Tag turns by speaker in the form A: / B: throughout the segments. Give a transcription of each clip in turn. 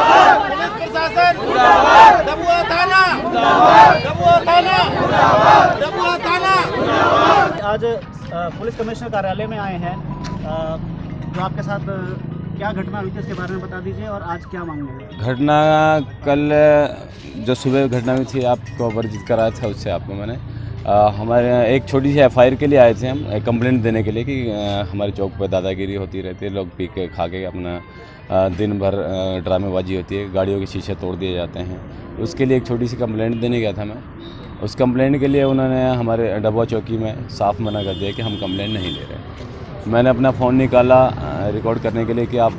A: Police प्रशासन, डबुआ थाना, डबुआ थाना।
B: आज पुलिस कमिश्नर कार्यालय में आए हैं। जो आपके साथ क्या घटना हुई थी इसके बारे में बता दीजिए और आज क्या मांगे हैं।
C: घटना कल जो सुबह घटना हुई थी आपको परिचित कराया था, उससे आपको मैंने हमारे एक छोटी सी एफआईआर के लिए आए थे हम, कंप्लेंट देने के लिए कि हमारे चौक पर दादागिरी होती रहती है, लोग पी के खा के अपना दिन भर ड्रामेबाजी होती है, गाड़ियों के शीशे तोड़ दिए जाते हैं। उसके लिए एक छोटी सी कंप्लेंट देने गया था मैं। उस कंप्लेंट के लिए उन्होंने हमारे डबुआ चौकी में साफ मना कर दिया कि हम कंप्लेंट नहीं ले रहे। मैंने अपना फ़ोन निकाला रिकॉर्ड करने के लिए कि आप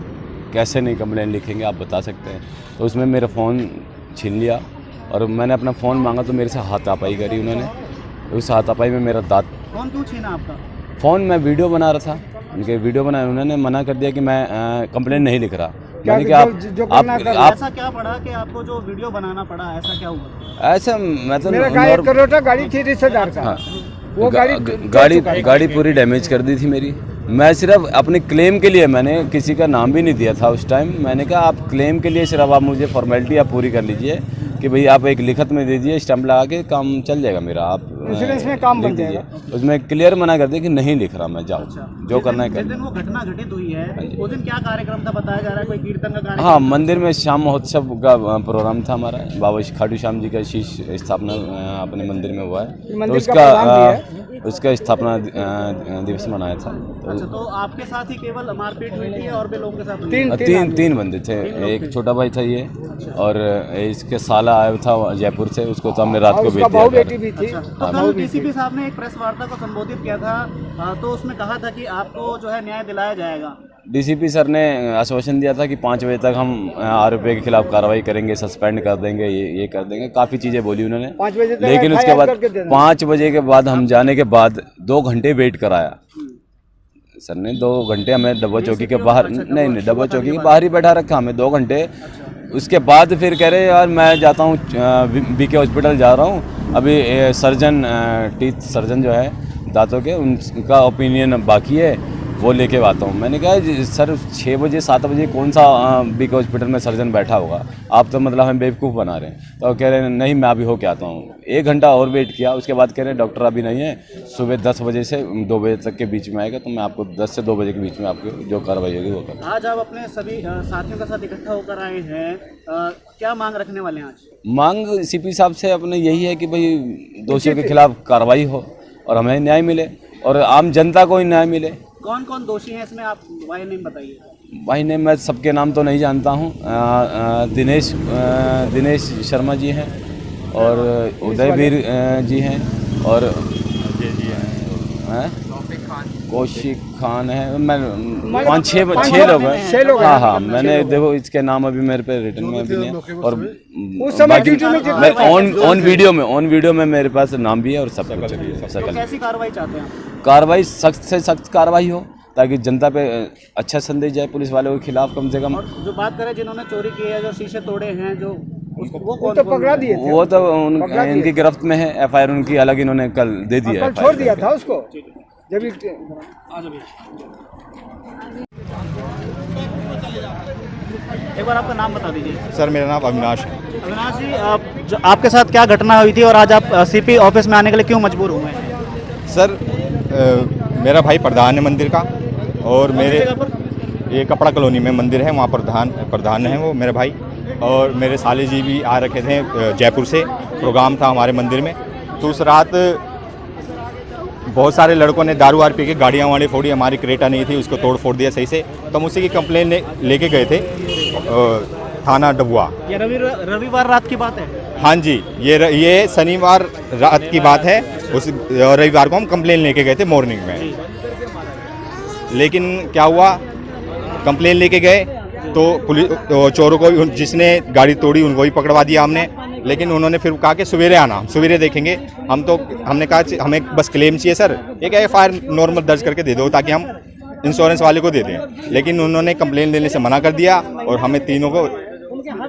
C: कैसे नहीं कंप्लेंट लिखेंगे, आप बता सकते हैं। तो उसमें मेरा फ़ोन छीन लिया और मैंने अपना फ़ोन मांगा तो मेरे से हाथापाई करी उन्होंने। उस हाथापाई में मेरा दांत।
B: फ़ोन क्यों छीना आपका?
C: फ़ोन मैं वीडियो बना रहा था, उनके वीडियो बनाए, उन्होंने मना कर दिया कि मैं कंप्लेंट नहीं लिख रहा। मैंने कि आप
B: ऐसा क्या पड़ा कि आपको जो वीडियो बनाना पड़ा, ऐसा क्या हुआ?
C: ऐसा मैं तो
D: मेरा गाड़ी थी रिश्तेदार का।
C: हाँ,
D: वो
C: गाड़ी पूरी डैमेज कर दी थी मेरी। मैं सिर्फ अपने क्लेम के लिए, मैंने किसी का नाम भी नहीं दिया था उस टाइम। मैंने कहा आप क्लेम के लिए सिर्फ आप मुझे फॉर्मेलिटी आप पूरी कर लीजिए कि भाई आप एक लिखत में दे दीजिए, स्टैम्प लगा के काम चल जाएगा मेरा, आप
D: इसमें काम बन
C: दीजिए। उसमें क्लियर मना कर दिया कि नहीं लिख रहा मैं, जाओ जो करना है कर।
B: जिस दिन वो घटना घटित हुई है उस दिन क्या कार्यक्रम था बताया जा रहा है? कोई कीर्तन का कार्यक्रम?
C: हाँ, मंदिर में शाम महोत्सव का प्रोग्राम था हमारा। बाबा खाटू श्याम जी का शीश स्थापना अपने मंदिर में हुआ है, तो उसका स्थापना दिवस मनाया था।
B: अच्छा, तो आपके साथ ही केवल मारपीट हुई थी और भी लोगों के साथ? तीन
C: बंदे थे। एक छोटा भाई था ये, और इसके साला आया था जयपुर से, उसको तो हमने रात को
D: बेटी भी थी।
B: तो कल डीसीपी साहब ने एक प्रेस वार्ता को संबोधित किया था, तो उसमें कहा था कि आपको जो है न्याय दिलाया जाएगा।
C: डीसीपी सर ने आश्वासन दिया था कि 5 बजे तक हम आरोपी के खिलाफ कार्रवाई करेंगे, सस्पेंड कर देंगे, ये कर देंगे, काफ़ी चीज़ें बोली उन्होंने।
D: 5 बजे
C: लेकिन उसके बाद 5 बजे के बाद हम जाने के बाद 2 घंटे वेट कराया सर ने। 2 घंटे हमें डबुआ चौकी के बाहर, नहीं डबुआ चौकी के बाहर ही बैठा रखा हमें 2 घंटे। उसके बाद फिर कह रहे यार मैं जाता हूँ बीके हॉस्पिटल जा रहा हूँ, अभी सर्जन टीथ सर्जन जो है दांतों के, उनका ओपिनियन बाकी है, वो लेके आता हूँ। मैंने कहा सर 6 बजे 7 बजे कौन सा बीके हॉस्पिटल में सर्जन बैठा होगा, आप तो मतलब हमें बेवकूफ़ बना रहे हैं। तो कह रहे हैं नहीं मैं अभी होके आता हूँ। 1 घंटा और वेट किया, उसके बाद कह रहे हैं डॉक्टर अभी नहीं है, सुबह 10 बजे से 2 बजे तक के बीच में आएगा, तो मैं आपको 10 से 2 बजे के बीच में आपको जो कार्रवाई होगी वो कर।
B: आज आप अपने सभी साथियों के साथ इकट्ठा होकर आए हैं, क्या मांग रखने वाले हैं आज?
C: मांग सीपी साहब से अपने यही है कि भाई दोषियों के खिलाफ कार्रवाई हो और हमें न्याय मिले और आम जनता को ही न्याय मिले।
B: कौन कौन दोषी हैं इसमें, आप भाई नेम बताइए।
C: भाई नेम मैं सबके नाम तो नहीं जानता हूँ। दिनेश शर्मा जी हैं और उदयवीर जी हैं और कौशिक खान है। मैं 5-6 लोग हैं। हाँ हाँ, मैंने देखो इसके नाम अभी मेरे पे रिटर्न में भी नहीं, और ऑन वीडियो में मेरे पास नाम भी है और सब कुछ।
B: तो कैसी कार्रवाई चाहते हैं आप?
C: कार्रवाई सख्त से सख्त कार्रवाई हो ताकि जनता पे अच्छा संदेश जाए पुलिस वालों के खिलाफ कम से कम।
B: और जो बात करें जिन्होंने चोरी की है, जो शीशे तोड़े हैं, जो
D: वो तो पकड़ा दिए थे।
C: वो तो इनकी गिरफ्त में है, एफआईआर उनकी अलग इन्होंने कल दे दिया है,
D: छोड़ दिया था उसको जब।
B: एक बार आपका नाम बता दीजिए।
E: सर मेरा नाम अविनाश है।
B: अविनाश जी, जो आपके साथ क्या घटना हुई थी और आज आप सीपी ऑफिस में आने के लिए क्यों मजबूर हुए हैं?
E: सर मेरा भाई प्रधान है मंदिर का, और मेरे ये कपड़ा कॉलोनी में मंदिर है, वहाँ प्रधान है वो मेरे भाई, और मेरे साले जी भी आ रखे थे जयपुर से, प्रोग्राम था हमारे मंदिर में। तो उस रात बहुत सारे लड़कों ने दारू वार पी के गाड़ियाँ वाड़ी फोड़ी, हमारी क्रेटा नहीं थी उसको तोड़ फोड़ दिया सही से। तो हम उसी की कंप्लेन लेके गए थे थाना डबुआ।
B: ये रविवार रात की बात है?
E: हाँ जी, ये शनिवार रात की बात है। उस रविवार को हम कंप्लेन लेके गए थे मॉर्निंग में। लेकिन क्या हुआ, कंप्लेन लेके गए तो पुलिस चोरों को, जिसने गाड़ी तोड़ी उनको भी पकड़वा दिया हमने। लेकिन उन्होंने फिर कहा कि सवेरे आना, सवेरे देखेंगे। हमने कहा हमें बस क्लेम चाहिए सर, एक एफआईआर नॉर्मल दर्ज करके दे दो ताकि हम इंश्योरेंस वाले को दे दें। लेकिन उन्होंने कंप्लेन देने से मना कर दिया और हमें तीनों को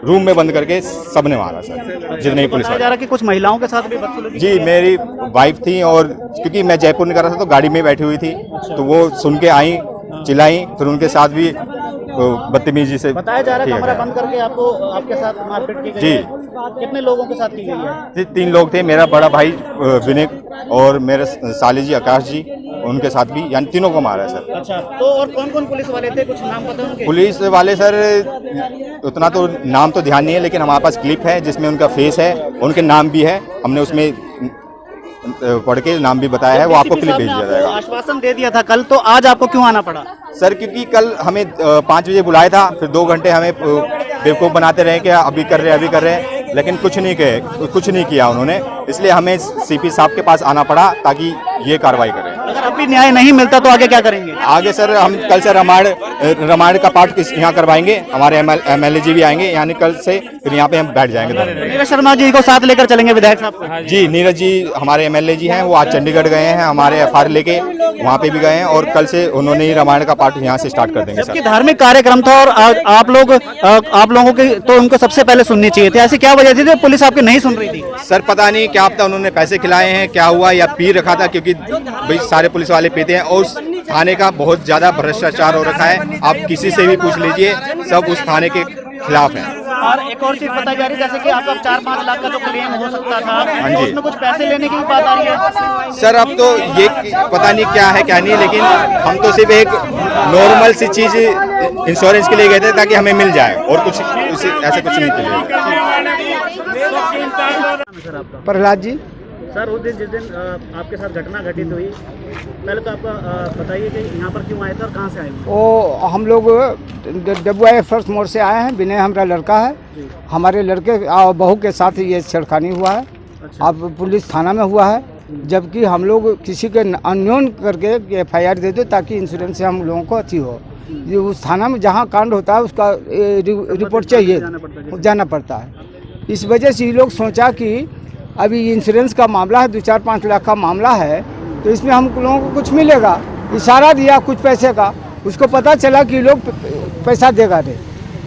E: रूम में बंद करके सबने मारा सर, जितने पुलिस वाले।
B: जा रहा कि कुछ महिलाओं के साथ भी बदसलूकी?
E: जी, मेरी वाइफ थी, और क्योंकि मैं जयपुर निकल रहा था तो गाड़ी में बैठी हुई थी, तो वो सुन के आई, चिल्लाई, फिर उनके साथ भी बदतमीजी से
B: बताया जा रहा है
E: किया
B: कमरा
E: गया।
B: बंद करके आपको आपके साथ मारपीट की गई
E: जी।
B: है। कितने लोगों के साथ की गई है?
E: 3 लोग थे, मेरा बड़ा भाई विनय और मेरे साली जी आकाश जी, उनके साथ भी, यानी तीनों को मारा है सर।
B: अच्छा, तो और कौन कौन पुलिस वाले थे, कुछ नाम पता है उनके?
E: पुलिस वाले सर उतना तो नाम तो ध्यान नहीं है, लेकिन हमारे पास क्लिप है जिसमें उनका फेस है, उनके नाम भी है, हमने उसमें पढ़ के नाम भी बताया है, वो आपको क्लिप भेज दिया जाएगा।
B: आश्वासन दे दिया था कल, तो आज आपको क्यों आना पड़ा?
E: सर क्योंकि कल हमें 5 बजे बुलाया था, फिर 2 घंटे हमें बेवकूफ़ बनाते रहे कि अभी कर रहे हैं, लेकिन कुछ नहीं किया उन्होंने, इसलिए हमें सीपी साहब के पास आना पड़ा ताकि ये कार्रवाई करें।
B: अगर अभी न्याय नहीं मिलता तो आगे क्या करेंगे?
E: आगे सर हम कल से रामायण का पाठ यहाँ करवाएंगे, हमारे MLA जी भी आएंगे, यानी कल से फिर यहाँ पे हम बैठ जाएंगे।
B: नीरज शर्मा जी को साथ लेकर चलेंगे विधायक साहब को?
E: जी, नीरज जी हमारे MLA जी हैं, वो आज चंडीगढ़ गए हैं, हमारे FR लेके वहाँ पे भी गए हैं, और कल से उन्होंने ही रामायण का पाठ यहाँ से स्टार्ट कर देंगे
B: जबकि
E: सर।
B: धार्मिक कार्यक्रम था और आप लोगों की तो उनको सबसे पहले सुननी चाहिए थी, ऐसी क्या वजह थी जो पुलिस आपकी नहीं सुन रही थी?
E: सर पता नहीं क्या पता उन्होंने पैसे खिलाए हैं, क्या हुआ, या पी रखा था, क्योंकि भाई सारे पुलिस वाले पीते हैं, और उस थाने का बहुत ज्यादा भ्रष्टाचार हो रखा है, आप किसी से भी पूछ लीजिए, सब उस थाने के खिलाफ है।
B: और एक और चीज बताई जा रही है, जैसे कि आपका 4-5 लाख का जो क्लेम हो सकता था,
E: हाँ
B: तो
E: जी।
B: उसमें कुछ पैसे लेने की भी बात आ रही है?
E: सर अब तो ये पता नहीं क्या है क्या नहीं, लेकिन हम तो सिर्फ एक नॉर्मल सी चीज इंश्योरेंस के लिए गए थे ताकि हमें मिल जाए, और कुछ ऐसे कुछ नहीं किया।
B: सर आपका?
D: प्रहलाद जी।
B: सर उस दिन जिस दिन आपके साथ घटना घटित हुई, पहले तो आपका बताइए कि यहाँ पर क्यों आए थे और कहाँ से आए थे?
D: वो हम लोग WI फर्स्ट मोड़ से आए हैं, विनय हमारा लड़का है, हमारे लड़के बहू के साथ ये छेड़खानी हुआ है।
B: अच्छा।
D: अब पुलिस थाना में हुआ है, जबकि हम लोग किसी के अननोन करके FIR दे दो ताकि इंश्योरेंस से हम लोगों को अच्छी हो। ये उस थाना में जहाँ कांड होता है उसका रिपोर्ट चाहिए, जाना पड़ता है। इस वजह से ये लोग सोचा कि अभी इंश्योरेंस का मामला है, 2-4-5 लाख का मामला है, तो इसमें हम लोगों को कुछ मिलेगा। इशारा दिया कुछ पैसे का, उसको पता चला कि लोग पैसा देगा नहीं,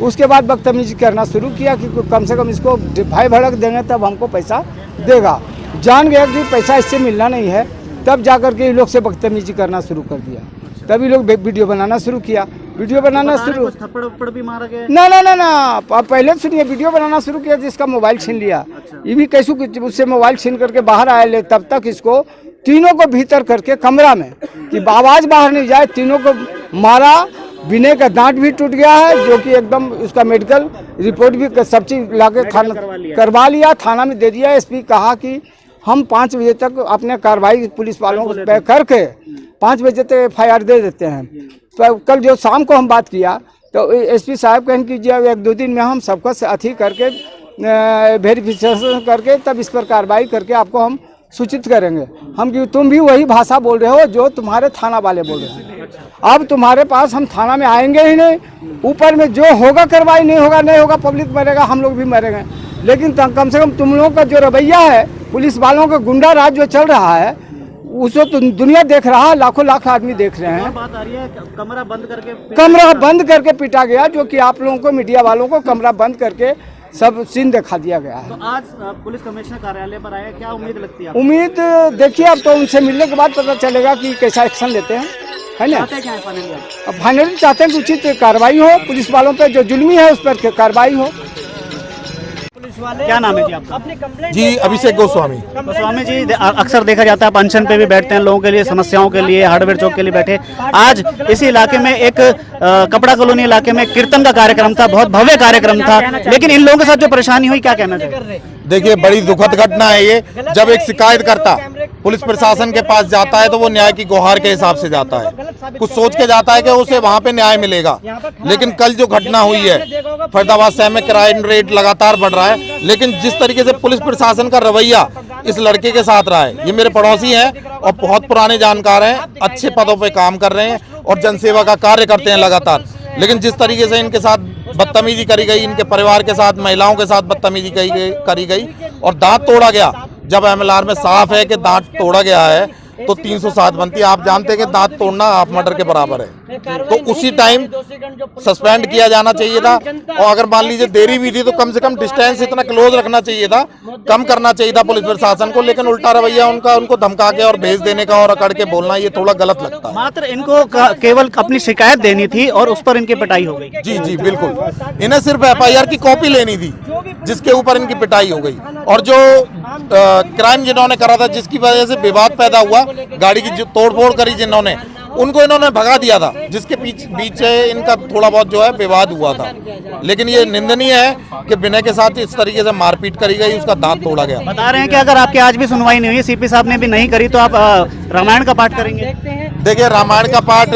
D: उसके बाद बदतमीजी करना शुरू किया कि कम से कम इसको भाई भड़क देंगे तब हमको पैसा देगा। जान गया कि पैसा इससे मिलना नहीं है, तब जाकर के ये लोग से बदतमीजी करना शुरू कर दिया। तभी लोग वीडियो बनाना शुरू किया, वीडियो बनाना शुरू,
B: थप्पड़ भी मारा गया?
D: ना पहले सुनिए, वीडियो बनाना शुरू किया, जिसका मोबाइल छीन लिया। ये भी कैसे उससे मोबाइल छीन करके बाहर आए ले, तब तक इसको तीनों को भीतर करके कमरा में कि आवाज बाहर नहीं जाए, तीनों को मारा। विनय का दांत भी टूट गया है, जो कि एकदम उसका मेडिकल रिपोर्ट भी सब चीज लाके थाना करवा लिया, थाना में दे दिया। SP कहा कि हम 5 बजे तक अपने कार्रवाई पुलिस वालों को तय करके 5 बजे तक FIR दे देते हैं। तो कल जो शाम को हम बात किया तो SP साहब कहन कीजिए 1-2 दिन में हम सबका अथी करके वेरिफिकेशन करके तब इस पर कार्रवाई करके आपको हम सूचित करेंगे। हम कि तुम भी वही भाषा बोल रहे हो जो तुम्हारे थाना वाले बोल रहे हैं। अब तुम्हारे पास हम थाना में आएंगे ही नहीं, ऊपर में जो होगा कार्रवाई, नहीं होगा, पब्लिक मरेगा, हम लोग भी मरेंगे। लेकिन कम से कम तुम लोगों का जो रवैया है, पुलिस वालों का गुंडा राज जो चल रहा है, उसको तो दुनिया देख रहा है, लाख आदमी देख रहे हैं।
B: बात आ रही है कमरा
D: बंद करके पीटा गया, जो कि आप लोगों को मीडिया वालों को कमरा बंद करके सब सीन दिखा दिया गया है।
B: तो आज पुलिस कमिश्नर कार्यालय पर आए, क्या उम्मीद लगती है?
D: उम्मीद देखिए, अब तो उनसे मिलने के बाद पता चलेगा कि कैसा एक्शन लेते हैं, है ना। अब फाइनली चाहते हैं कि उचित कार्रवाई हो, पुलिस वालों पे जो जुल्मी है उस पर कार्रवाई हो।
B: क्या नाम है जी आपका?
F: जी अभिषेक गोस्वामी।
B: गोस्वामी जी, अक्सर देखा जाता है अनशन पे भी बैठते हैं लोगों के लिए, समस्याओं के लिए, हार्डवेयर चौक के लिए बैठे। आज इसी इलाके में एक कपड़ा कॉलोनी इलाके में कीर्तन का कार्यक्रम था, बहुत भव्य कार्यक्रम था, लेकिन इन लोगों के साथ जो परेशानी हुई, क्या कहना चाहिए?
F: देखिए बड़ी दुखद घटना है ये। जब एक शिकायतकर्ता पुलिस प्रशासन के पास जाता है तो वो न्याय की गुहार के हिसाब से जाता है, कुछ सोच के जाता है कि उसे वहाँ पे न्याय मिलेगा। लेकिन कल जो घटना हुई है, फरीदाबाद शहर में क्राइम रेट लगातार बढ़ रहा है, लेकिन जिस तरीके से पुलिस प्रशासन का रवैया इस लड़के के साथ रहा है, ये मेरे पड़ोसी हैं और बहुत पुराने जानकार हैं, अच्छे पदों पे काम कर रहे हैं और जनसेवा का कार्य करते हैं लगातार। लेकिन जिस तरीके से इनके साथ बदतमीजी करी गई, इनके परिवार के साथ, महिलाओं के साथ बदतमीजी करी गई और दांत तोड़ा गया, जब MLR में साफ है कि दांत तोड़ा गया है, तो 307 बनती है। आप जानते हैं कि दांत तोड़ना हाफ मर्डर के बराबर है, तो उसी टाइम सस्पेंड किया जाना चाहिए था। और अगर मान लीजिए देरी भी थी तो कम से कम डिस्टेंस इतना क्लोज रखना चाहिए था, कम करना चाहिए था पुलिस प्रशासन को। लेकिन उल्टा रवैया उनको धमका के और भेज देने का और अकड़ के बोलना, ये थोड़ा गलत लगता है।
B: मात्र इनको केवल अपनी शिकायत देनी थी और उस पर इनकी पिटाई हो गई।
F: जी जी बिल्कुल, इन्हें सिर्फ FIR की कॉपी लेनी थी जिसके ऊपर इनकी पिटाई हो गई। और जो क्राइम जिन्होंने करा था, जिसकी वजह से विवाद पैदा हुआ, गाड़ी की जो तोड़फोड़ करी जिन्होंने, उनको इन्होंने भगा दिया था, जिसके बीच इनका थोड़ा बहुत जो है विवाद हुआ था। लेकिन ये निंदनीय है कि विनय के साथ इस तरीके से मारपीट करी गई, उसका दांत तोड़ा गया।
B: बता रहे हैं कि अगर आपकी आज भी सुनवाई नहीं हुई, सीपी साहब ने भी नहीं करी, तो आप रामायण का पाठ करेंगे?
F: देखिए, रामायण का पाठ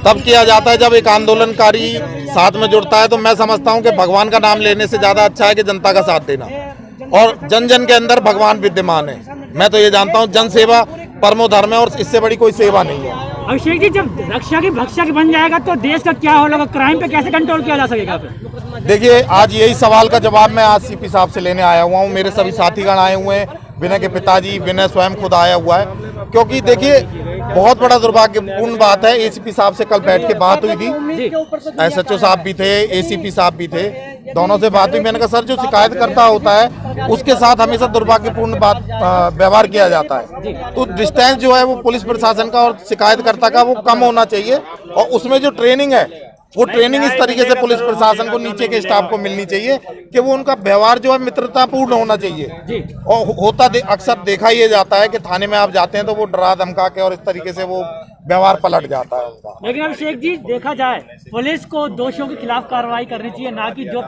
F: तब किया जाता है जब एक आंदोलनकारी साथ में जुड़ता है। तो मैं समझता हूं कि भगवान का नाम लेने से ज्यादा अच्छा है कि जनता का साथ देना, और जन जन के अंदर भगवान विद्यमान है। मैं तो ये जानता हूं जन सेवा परमो धर्म है, और इससे बड़ी कोई सेवा नहीं है।
G: अभिषेक जी, जब रक्षा की भक्षक बन जाएगा तो देश का क्या होगा? क्राइम पे कैसे कंट्रोल किया जा सकेगा फिर?
F: देखिए, आज यही सवाल का जवाब मैं आज CP साहब से लेने आया हुआ हूँ। मेरे सभी साथीगण आए हुए हैं, विनय के पिताजी, विनय स्वयं खुद आया हुआ है। क्योंकि देखिए, बहुत बड़ा दुर्भाग्यपूर्ण बात है, ACP साहब से कल बैठ के बात हुई थी, SHO साहब भी थे, ACP साहब भी थे, दोनों से बात हुई। मैंने कहा सर, जो शिकायतकर्ता होता है उसके साथ हमेशा दुर्भाग्यपूर्ण व्यवहार किया जाता है। तो डिस्टेंस जो है वो पुलिस प्रशासन का और शिकायतकर्ता का वो कम होना चाहिए, और उसमें जो ट्रेनिंग है वो ट्रेनिंग इस तरीके से पुलिस प्रशासन को नीचे के स्टाफ को मिलनी चाहिए कि वो उनका व्यवहार जो है मित्रतापूर्ण होना चाहिए। और अक्सर देखा ये जाता है कि थाने में आप जाते हैं तो वो डरा धमका के और इस तरीके से वो व्यवहार पलट जाता है उनका।
G: लेकिन अभिषेक जी, देखा जाए पुलिस को दोषियों के खिलाफ कार्रवाई करनी चाहिए, ना कि जो